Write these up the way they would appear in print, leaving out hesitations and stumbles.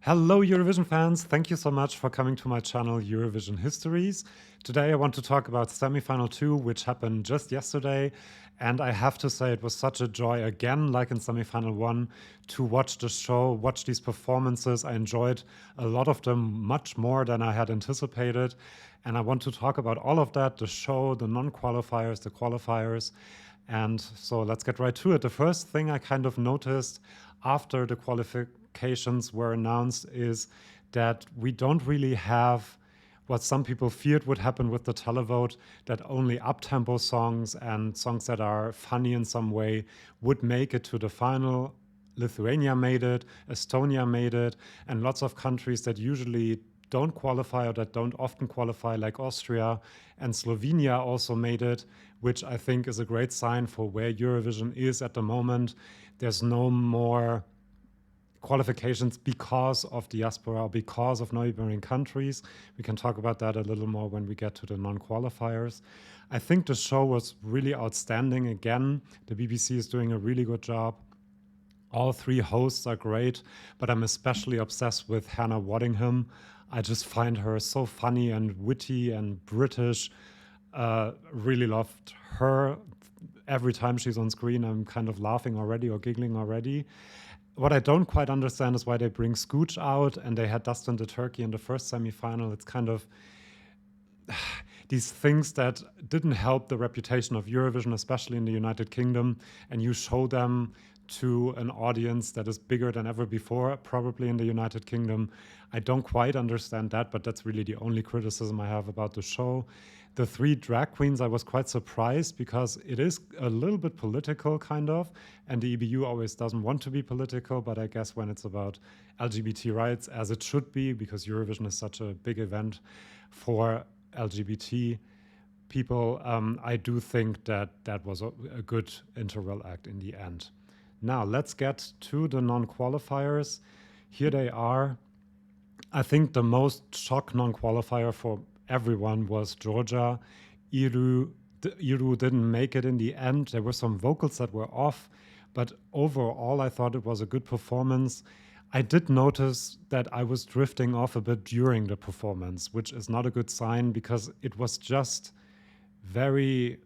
Hello Eurovision fans, thank you so much for coming to my channel Eurovision Histories. Today I want to talk about semifinal 2, which happened just yesterday, and I have to say it was such a joy again, like in semifinal 1, to watch the show, watch these performances. I enjoyed a lot of them much more than I had anticipated, and I want to talk about all of that, the show, the non-qualifiers, the qualifiers. And so let's get right to it. The first thing I kind of noticed after the qualifications were announced is that we don't really have what some people feared would happen with the televote, that only up-tempo songs and songs that are funny in some way would make it to the final. Lithuania made it, Estonia made it, and lots of countries that usually don't qualify or that don't often qualify, like Austria and Slovenia, also made it, which I think is a great sign for where Eurovision is at the moment. There's no more qualifications because of diaspora, because of neighboring countries. We can talk about that a little more when we get to the non-qualifiers. I think the show was really outstanding again. The BBC is doing a really good job. All three hosts are great, but I'm especially obsessed with Hannah Waddingham. I just find her so funny and witty and British. Really loved her. Every time she's on screen, I'm kind of laughing already or giggling already. What I don't quite understand is why they bring Scooch out and they had Dustin the Turkey in the first semifinal. It's kind of these things that didn't help the reputation of Eurovision, especially in the United Kingdom, and you show them to an audience that is bigger than ever before, probably in the United Kingdom. I don't quite understand that, but that's really the only criticism I have about the show. The three drag queens, I was quite surprised because it is a little bit political, kind of, and the EBU always doesn't want to be political, but I guess when it's about LGBT rights, as it should be, because Eurovision is such a big event for LGBT people, I do think that that was a good interval act in the end. Now, let's get to the non-qualifiers. Here they are. I think the most shock non-qualifier for everyone was Georgia. Iru didn't make it in the end. There were some vocals that were off, but overall I thought it was a good performance. I did notice that I was drifting off a bit during the performance, which is not a good sign because it was just very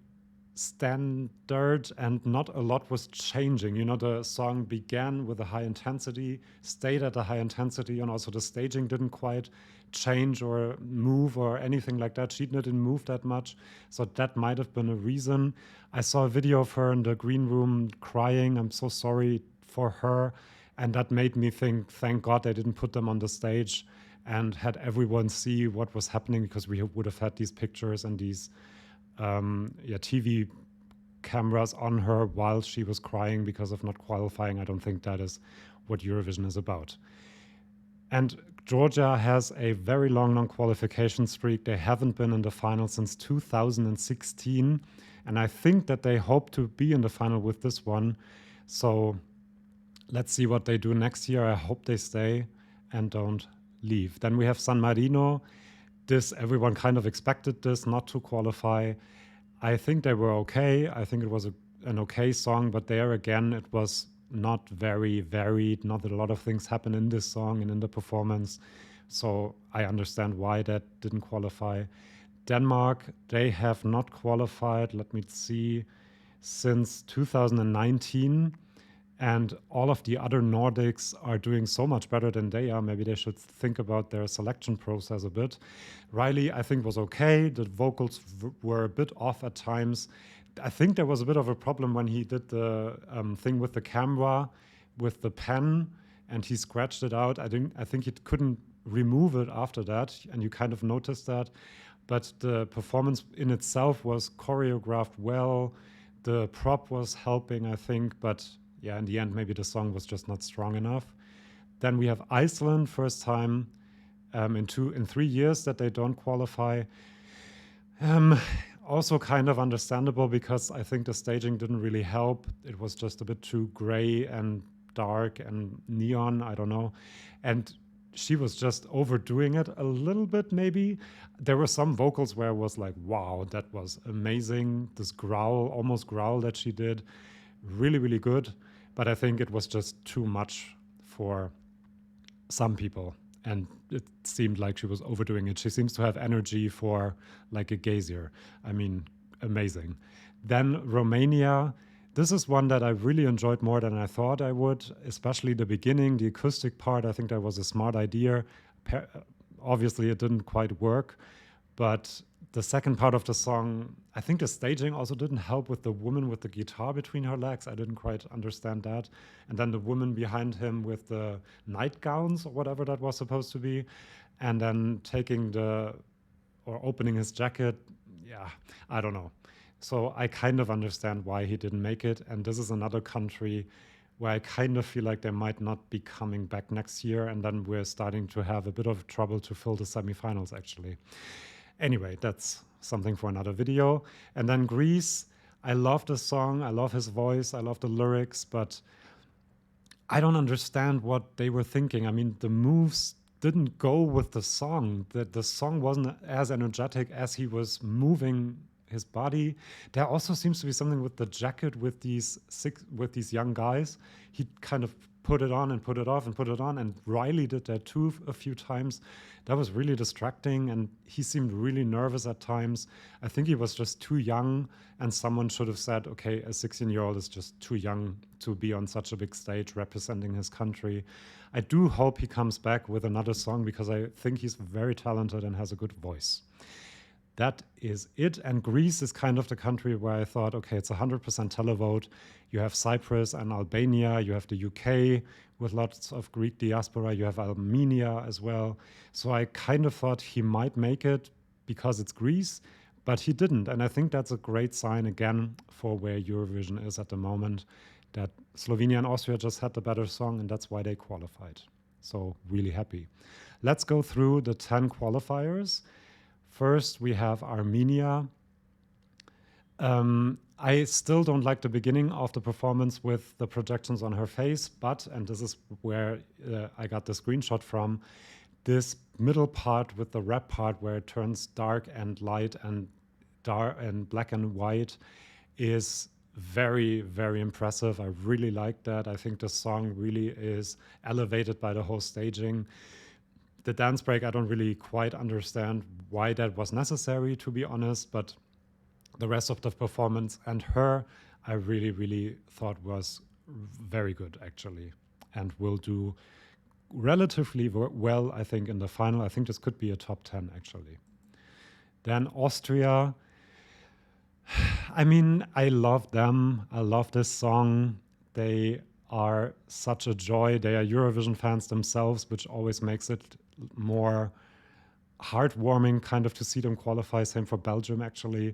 standard and not a lot was changing. You know, the song began with a high intensity, stayed at a high intensity, and also the staging didn't quite change or move or anything like that. She didn't move that much, so that might have been a reason. I saw a video of her in the green room crying. I'm so sorry for her, and that made me think, thank God they didn't put them on the stage and had everyone see what was happening, because we would have had these pictures and these TV cameras on her while she was crying because of not qualifying. I don't think that is what Eurovision is about. And Georgia has a very long non-qualification streak. They haven't been in the final since 2016. And I think that they hope to be in the final with this one. So let's see what they do next year. I hope they stay and don't leave. Then we have San Marino. Everyone kind of expected this not to qualify. I think they were okay. I think it was an okay song, but there again, it was not very varied. Not that a lot of things happen in this song and in the performance. So I understand why that didn't qualify. Denmark, they have not qualified, let me see, since 2019. And all of the other Nordics are doing so much better than they are. Maybe they should think about their selection process a bit. Riley, I think, was okay. The vocals were a bit off at times. I think there was a bit of a problem when he did the thing with the camera, with the pen, and he scratched it out. I think he couldn't remove it after that, and you kind of noticed that. But the performance in itself was choreographed well. The prop was helping, I think, but yeah, in the end, maybe the song was just not strong enough. Then we have Iceland, first time in 3 years that they don't qualify. Also kind of understandable because I think the staging didn't really help. It was just a bit too gray and dark and neon, I don't know. And she was just overdoing it a little bit, maybe. There were some vocals where I was like, wow, that was amazing. This growl, almost growl that she did, really, really good. But I think it was just too much for some people. And it seemed like she was overdoing it. She seems to have energy for like a geyser. I mean, amazing. Then Romania. This is one that I really enjoyed more than I thought I would, especially the beginning, the acoustic part. I think that was a smart idea. Obviously, it didn't quite work, but the second part of the song, I think the staging also didn't help with the woman with the guitar between her legs. I didn't quite understand that. And then the woman behind him with the nightgowns or whatever that was supposed to be. And then opening his jacket. Yeah, I don't know. So I kind of understand why he didn't make it. And this is another country where I kind of feel like they might not be coming back next year. And then we're starting to have a bit of trouble to fill the semifinals, actually. Anyway, that's something for another video. And then Greece, I love the song, I love his voice, I love the lyrics, but I don't understand what they were thinking. I mean, the moves didn't go with the song. The song wasn't as energetic as he was moving his body. There also seems to be something with the jacket with these young guys. He kind of put it on and put it off and put it on, and Riley did that too a few times. That was really distracting, and he seemed really nervous at times. I think he was just too young, and someone should have said, okay, a 16-year-old is just too young to be on such a big stage representing his country. I do hope he comes back with another song, because I think he's very talented and has a good voice. That is it. And Greece is kind of the country where I thought, okay, it's 100% televote. You have Cyprus and Albania. You have the UK with lots of Greek diaspora. You have Armenia as well. So I kind of thought he might make it because it's Greece, but he didn't. And I think that's a great sign, again, for where Eurovision is at the moment, that Slovenia and Austria just had the better song, and that's why they qualified. So really happy. Let's go through the 10 qualifiers. First, we have Armenia. I still don't like the beginning of the performance with the projections on her face, but, and this is where I got the screenshot from, this middle part with the rap part where it turns dark and light and black and white is very, very impressive. I really like that. I think the song really is elevated by the whole staging. The dance break, I don't really quite understand why that was necessary, to be honest, but the rest of the performance and her, I really, really thought was very good, actually, and will do relatively well, I think, in the final. I think this could be a top 10, actually. Then Austria. I mean, I love them. I love this song. They are such a joy. They are Eurovision fans themselves, which always makes it more heartwarming kind of to see them qualify. Same for Belgium, actually.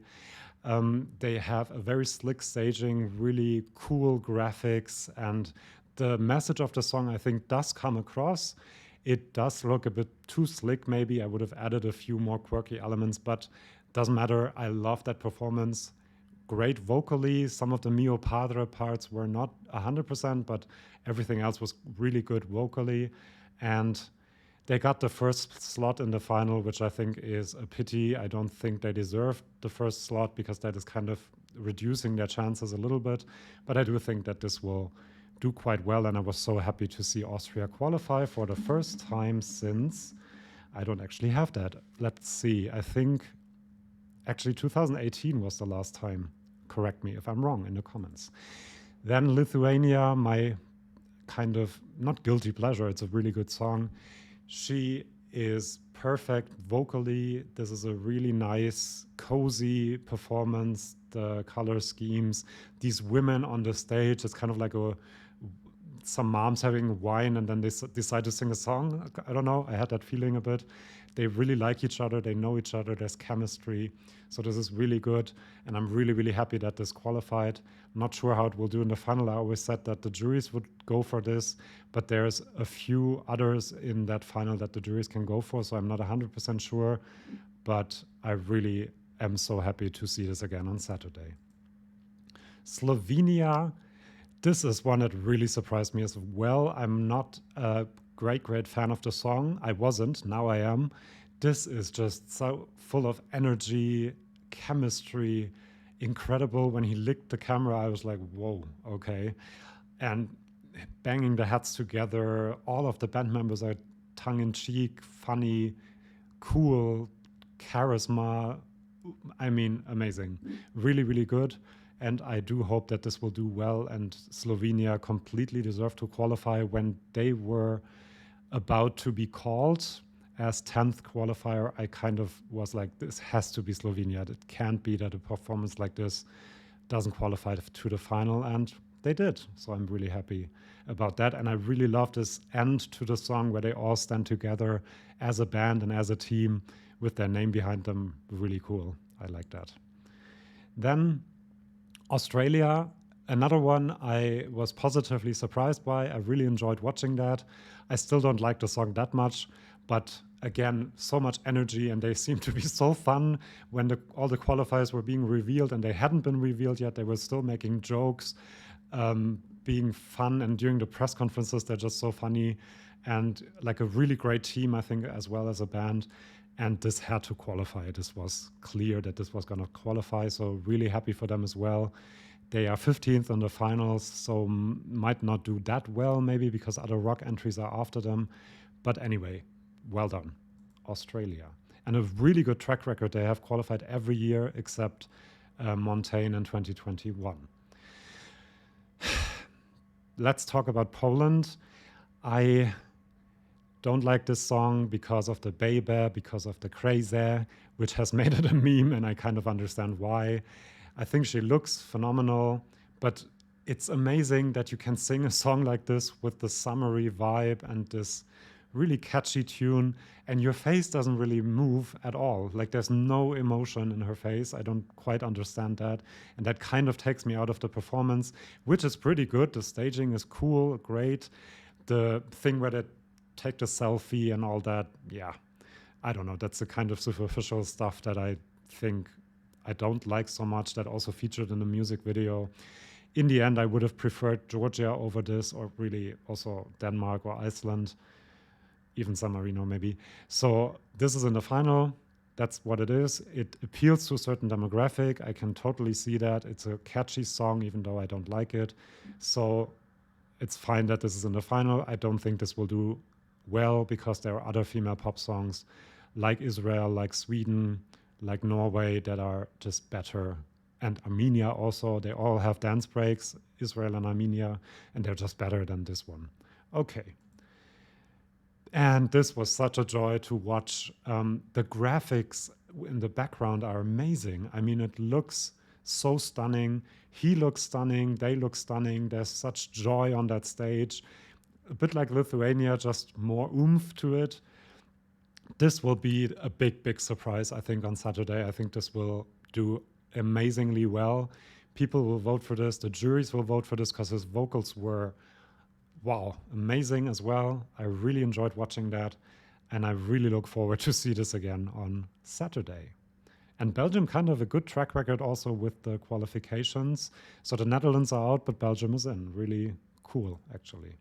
They have a very slick staging, really cool graphics, and the message of the song, I think, does come across. It does look a bit too slick, maybe. I would have added a few more quirky elements, but doesn't matter. I love that performance. Great vocally. Some of the Mio Padre parts were not 100%, but everything else was really good vocally. And they got the first slot in the final, which I think is a pity. I don't think they deserved the first slot because that is kind of reducing their chances a little bit. But I do think that this will do quite well. And I was so happy to see Austria qualify for the first time since, I don't actually have that. Let's see. I think actually 2018 was the last time. Correct me if I'm wrong in the comments. Then Lithuania, my kind of, not guilty pleasure, it's a really good song. She is perfect vocally. This is a really nice, cozy performance. The color schemes, these women on the stage, it's kind of like some moms having wine and then they decide to sing a song. I don't know, I had that feeling a bit. They really like each other, they know each other, there's chemistry. So this is really good, and I'm really, really happy that this qualified. I'm not sure how it will do in the final. I always said that the juries would go for this, but there's a few others in that final that the juries can go for, so I'm not 100% sure, but I really am so happy to see this again on Saturday. Slovenia, this is one that really surprised me as well. I'm not a great fan of the song. I wasn't, now I am. This is just so full of energy, chemistry, incredible. When he licked the camera, I was like, whoa, okay. And banging the heads together. All of the band members are tongue-in-cheek, funny, cool, charisma. I mean, amazing. Really, really good. And I do hope that this will do well. And Slovenia completely deserved to qualify when they were about to be called as 10th qualifier. I kind of was like, this has to be Slovenia. It can't be that a performance like this doesn't qualify to the final. And they did. So I'm really happy about that. And I really love this end to the song where they all stand together as a band and as a team with their name behind them. Really cool. I like that. Then Australia, another one I was positively surprised by. I really enjoyed watching that. I still don't like the song that much, but again, so much energy, and they seemed to be so fun when all the qualifiers were being revealed, and they hadn't been revealed yet. They were still making jokes, being fun, and during the press conferences, they're just so funny, and like a really great team, I think, as well as a band. And this had to qualify. This was clear that this was going to qualify, so really happy for them as well. They are 15th in the finals, so might not do that well maybe because other rock entries are after them. But anyway, well done, Australia. And a really good track record. They have qualified every year except Montaigne in 2021. Let's talk about Poland. I don't like this song because of the baby, because of the crazy, which has made it a meme, and I kind of understand why. I think she looks phenomenal, but it's amazing that you can sing a song like this with the summery vibe and this really catchy tune, and your face doesn't really move at all. Like there's no emotion in her face. I don't quite understand that. And that kind of takes me out of the performance, which is pretty good. The staging is cool, great. The thing where they take the selfie and all that, yeah, I don't know. That's the kind of superficial stuff that I think I don't like so much, that also featured in the music video. In the end, I would have preferred Georgia over this, or really also Denmark or Iceland, even San Marino maybe. So this is in the final. That's what it is. It appeals to a certain demographic. I can totally see that. It's a catchy song, even though I don't like it. So it's fine that this is in the final. I don't think this will do well because there are other female pop songs like Israel, like Sweden, like Norway that are just better. And Armenia also, they all have dance breaks, Israel and Armenia, and they're just better than this one. Okay. And this was such a joy to watch. The graphics in the background are amazing. I mean, it looks so stunning. He looks stunning. They look stunning. There's such joy on that stage. A bit like Lithuania, just more oomph to it. This will be a big, big surprise, I think, on Saturday. I think this will do amazingly well. People will vote for this. The juries will vote for this because his vocals were, wow, amazing as well. I really enjoyed watching that. And I really look forward to see this again on Saturday. And Belgium kind of a good track record also with the qualifications. So the Netherlands are out, but Belgium is in. Really cool, actually.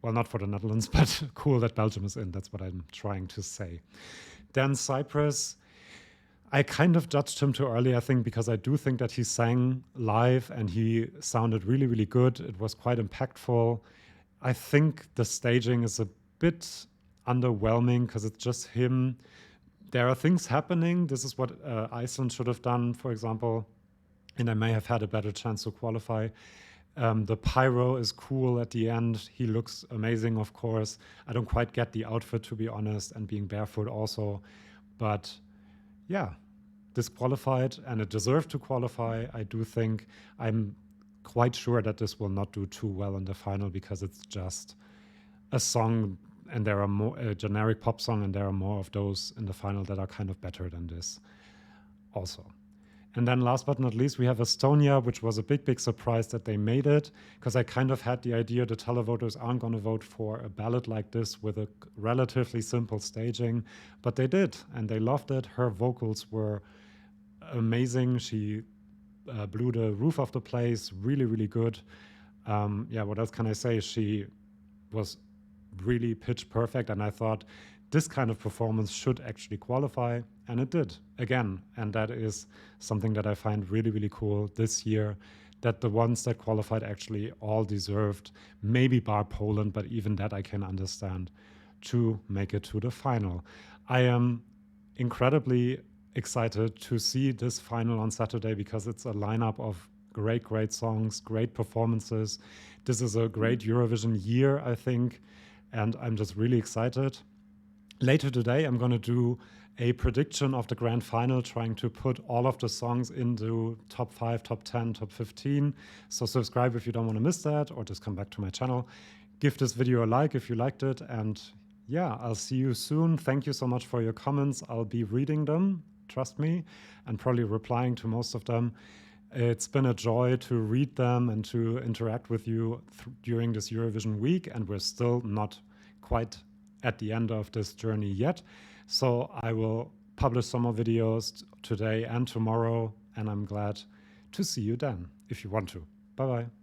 Well, not for the Netherlands, but cool that Belgium is in. That's what I'm trying to say. Then Cyprus. I kind of judged him too early, I think, because I do think that he sang live and he sounded really, really good. It was quite impactful. I think the staging is a bit underwhelming because it's just him. There are things happening. This is what Iceland should have done, for example, and I may have had a better chance to qualify. The pyro is cool at the end. He looks amazing, of course. I don't quite get the outfit, to be honest, and being barefoot also. But yeah, disqualified, and it deserved to qualify. I do think I'm quite sure that this will not do too well in the final because it's just a song, and there are more a generic pop song, and there are more of those in the final that are kind of better than this also. And then last but not least, we have Estonia, which was a big, big surprise that they made it, because I kind of had the idea the televoters aren't going to vote for a ballad like this with a relatively simple staging, but they did, and they loved it. Her vocals were amazing. She blew the roof of the place, really, really good. Yeah, what else can I say? She was really pitch perfect, and I thought this kind of performance should actually qualify, and it did again. And that is something that I find really, really cool this year, that the ones that qualified actually all deserved, maybe bar Poland, but even that I can understand, to make it to the final. I am incredibly excited to see this final on Saturday because it's a lineup of great songs, great performances. This is a great Eurovision year, I think, and I'm just really excited. Later today, I'm going to do a prediction of the grand final, trying to put all of the songs into top 5, top 10, top 15. So subscribe if you don't want to miss that, or just come back to my channel. Give this video a like if you liked it, and yeah, I'll see you soon. Thank you so much for your comments. I'll be reading them, trust me, and probably replying to most of them. It's been a joy to read them and to interact with you during this Eurovision week, and we're still not quite at the end of this journey yet. So I will publish some more videos today and tomorrow, and I'm glad to see you then, if you want to. Bye-bye.